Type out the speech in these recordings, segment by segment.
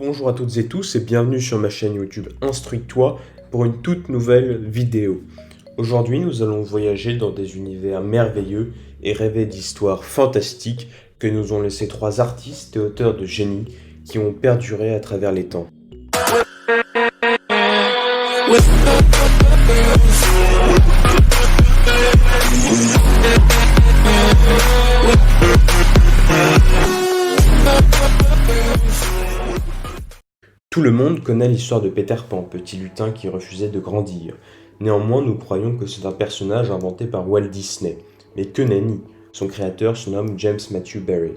Bonjour à toutes et tous et bienvenue sur ma chaîne YouTube Instruis-toi pour une toute nouvelle vidéo. Aujourd'hui, nous allons voyager dans des univers merveilleux et rêver d'histoires fantastiques que nous ont laissé trois artistes et auteurs de génie qui ont perduré à travers les temps. Tout le monde connaît l'histoire de Peter Pan, petit lutin qui refusait de grandir. Néanmoins, nous croyons que c'est un personnage inventé par Walt Disney. Mais que nenni, son créateur se nomme James Matthew Barrie.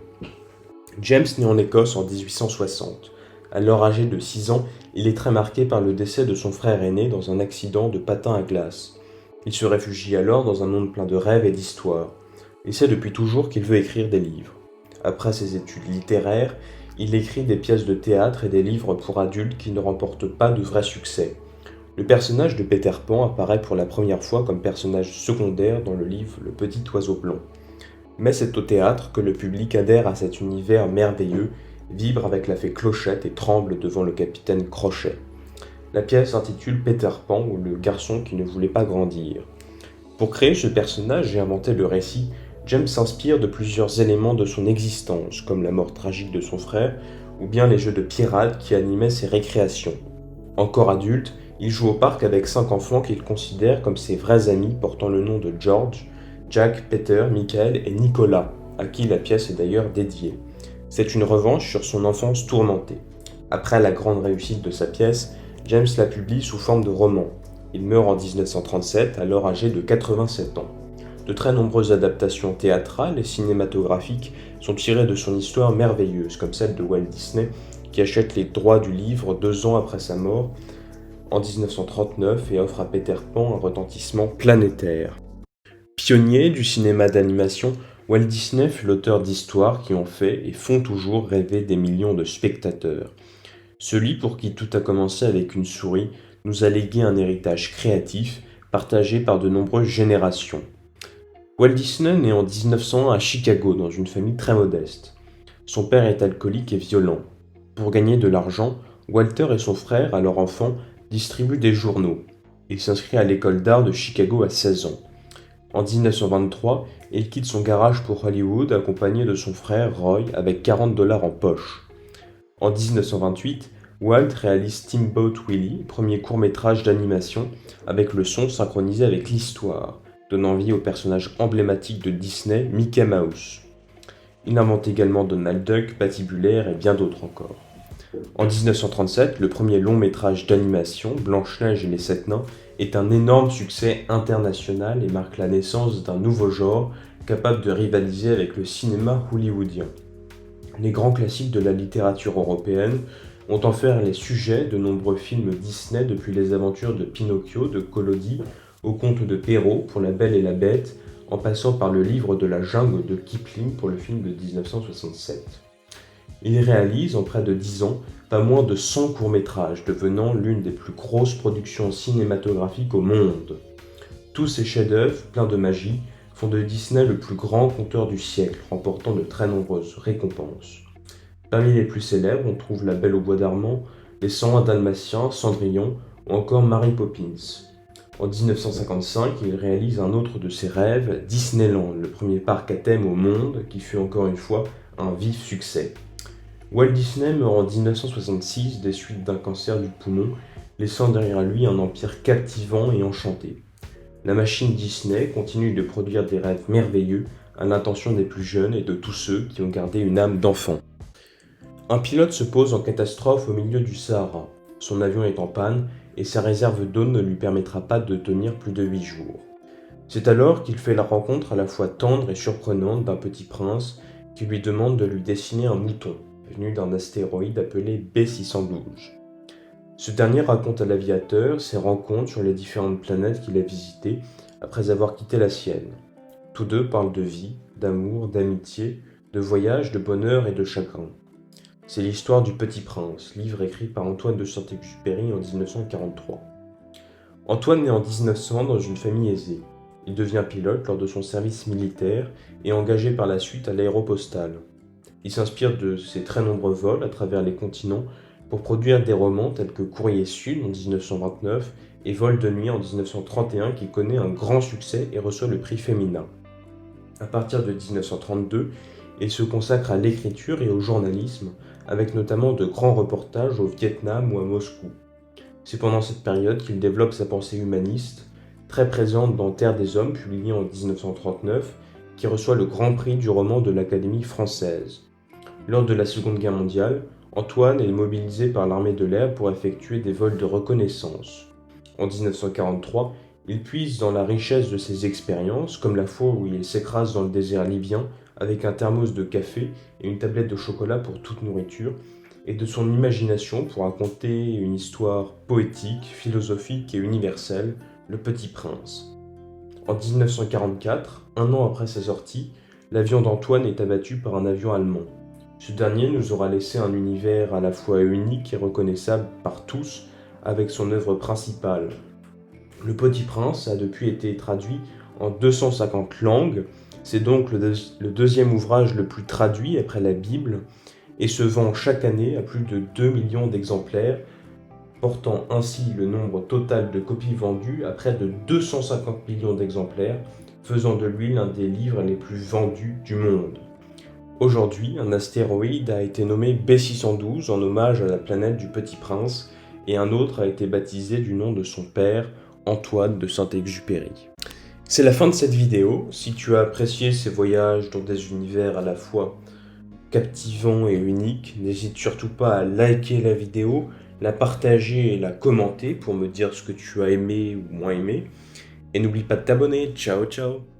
James naît en Écosse en 1860. Alors âgé de 6 ans, il est très marqué par le décès de son frère aîné dans un accident de patin à glace. Il se réfugie alors dans un monde plein de rêves et d'histoires. Il sait depuis toujours qu'il veut écrire des livres. Après ses études littéraires, il écrit des pièces de théâtre et des livres pour adultes qui ne remportent pas de vrai succès. Le personnage de Peter Pan apparaît pour la première fois comme personnage secondaire dans le livre Le Petit Oiseau Blanc. Mais c'est au théâtre que le public adhère à cet univers merveilleux, vibre avec la fée Clochette et tremble devant le capitaine Crochet. La pièce s'intitule Peter Pan ou le garçon qui ne voulait pas grandir. Pour créer ce personnage et inventer le récit, James s'inspire de plusieurs éléments de son existence, comme la mort tragique de son frère, ou bien les jeux de pirates qui animaient ses récréations. Encore adulte, il joue au parc avec 5 enfants qu'il considère comme ses vrais amis portant le nom de George, Jack, Peter, Michael et Nicolas, à qui la pièce est d'ailleurs dédiée. C'est une revanche sur son enfance tourmentée. Après la grande réussite de sa pièce, James la publie sous forme de roman. Il meurt en 1937, alors âgé de 87 ans. De très nombreuses adaptations théâtrales et cinématographiques sont tirées de son histoire merveilleuse, comme celle de Walt Disney, qui achète les droits du livre 2 ans après sa mort, en 1939, et offre à Peter Pan un retentissement planétaire. Pionnier du cinéma d'animation, Walt Disney fut l'auteur d'histoires qui ont fait et font toujours rêver des millions de spectateurs. Celui pour qui tout a commencé avec une souris nous a légué un héritage créatif partagé par de nombreuses générations. Walt Disney naît en 1900 à Chicago dans une famille très modeste. Son père est alcoolique et violent. Pour gagner de l'argent, Walter et son frère, alors enfants, distribuent des journaux. Il s'inscrit à l'école d'art de Chicago à 16 ans. En 1923, il quitte son garage pour Hollywood accompagné de son frère Roy avec $40 en poche. En 1928, Walt réalise Steamboat Willie, premier court-métrage d'animation avec le son synchronisé avec l'histoire, donnant vie au personnage emblématique de Disney, Mickey Mouse. Il invente également Donald Duck, Patibulaire et bien d'autres encore. En 1937, le premier long métrage d'animation, Blanche-Neige et les 7 nains, est un énorme succès international et marque la naissance d'un nouveau genre capable de rivaliser avec le cinéma hollywoodien. Les grands classiques de la littérature européenne ont en fait les sujets de nombreux films Disney depuis les aventures de Pinocchio, de Collodi, au conte de Perrault pour La Belle et la Bête, en passant par le livre de la jungle de Kipling pour le film de 1967. Il réalise en près de 10 ans pas moins de 100 courts-métrages, devenant l'une des plus grosses productions cinématographiques au monde. Tous ces chefs-d'œuvre, pleins de magie, font de Disney le plus grand conteur du siècle, remportant de très nombreuses récompenses. Parmi les plus célèbres, on trouve La Belle au bois dormant, Les 101 Dalmatiens, Cendrillon ou encore Mary Poppins. En 1955, il réalise un autre de ses rêves, Disneyland, le premier parc à thème au monde, qui fut encore une fois un vif succès. Walt Disney meurt en 1966 des suites d'un cancer du poumon, laissant derrière lui un empire captivant et enchanté. La machine Disney continue de produire des rêves merveilleux à l'intention des plus jeunes et de tous ceux qui ont gardé une âme d'enfant. Un pilote se pose en catastrophe au milieu du Sahara. Son avion est en panne et sa réserve d'eau ne lui permettra pas de tenir plus de 8 jours. C'est alors qu'il fait la rencontre à la fois tendre et surprenante d'un petit prince qui lui demande de lui dessiner un mouton, venu d'un astéroïde appelé B612. Ce dernier raconte à l'aviateur ses rencontres sur les différentes planètes qu'il a visitées après avoir quitté la sienne. Tous deux parlent de vie, d'amour, d'amitié, de voyage, de bonheur et de chagrin. C'est l'histoire du Petit Prince, livre écrit par Antoine de Saint-Exupéry en 1943. Antoine naît en 1900 dans une famille aisée. Il devient pilote lors de son service militaire et engagé par la suite à l'Aéropostale. Il s'inspire de ses très nombreux vols à travers les continents pour produire des romans tels que Courrier Sud en 1929 et Vol de nuit en 1931 qui connaît un grand succès et reçoit le prix Femina. À partir de 1932, il se consacre à l'écriture et au journalisme, avec notamment de grands reportages au Vietnam ou à Moscou. C'est pendant cette période qu'il développe sa pensée humaniste, très présente dans Terre des Hommes, publié en 1939, qui reçoit le Grand Prix du roman de l'Académie française. Lors de la Seconde Guerre mondiale, Antoine est mobilisé par l'armée de l'air pour effectuer des vols de reconnaissance. En 1943, il puise dans la richesse de ses expériences, comme la fois où il s'écrase dans le désert libyen avec un thermos de café et une tablette de chocolat pour toute nourriture, et de son imagination pour raconter une histoire poétique, philosophique et universelle, Le Petit Prince. En 1944, un an après sa sortie, l'avion d'Antoine est abattu par un avion allemand. Ce dernier nous aura laissé un univers à la fois unique et reconnaissable par tous avec son œuvre principale. Le Petit Prince a depuis été traduit en 250 langues, c'est donc le deuxième ouvrage le plus traduit après la Bible et se vend chaque année à plus de 2 millions d'exemplaires, portant ainsi le nombre total de copies vendues à près de 250 millions d'exemplaires, faisant de lui l'un des livres les plus vendus du monde. Aujourd'hui, un astéroïde a été nommé B612 en hommage à la planète du Petit Prince et un autre a été baptisé du nom de son père, Antoine de Saint-Exupéry. C'est la fin de cette vidéo. Si tu as apprécié ces voyages dans des univers à la fois captivants et uniques, n'hésite surtout pas à liker la vidéo, la partager et la commenter pour me dire ce que tu as aimé ou moins aimé. Et n'oublie pas de t'abonner. Ciao ciao!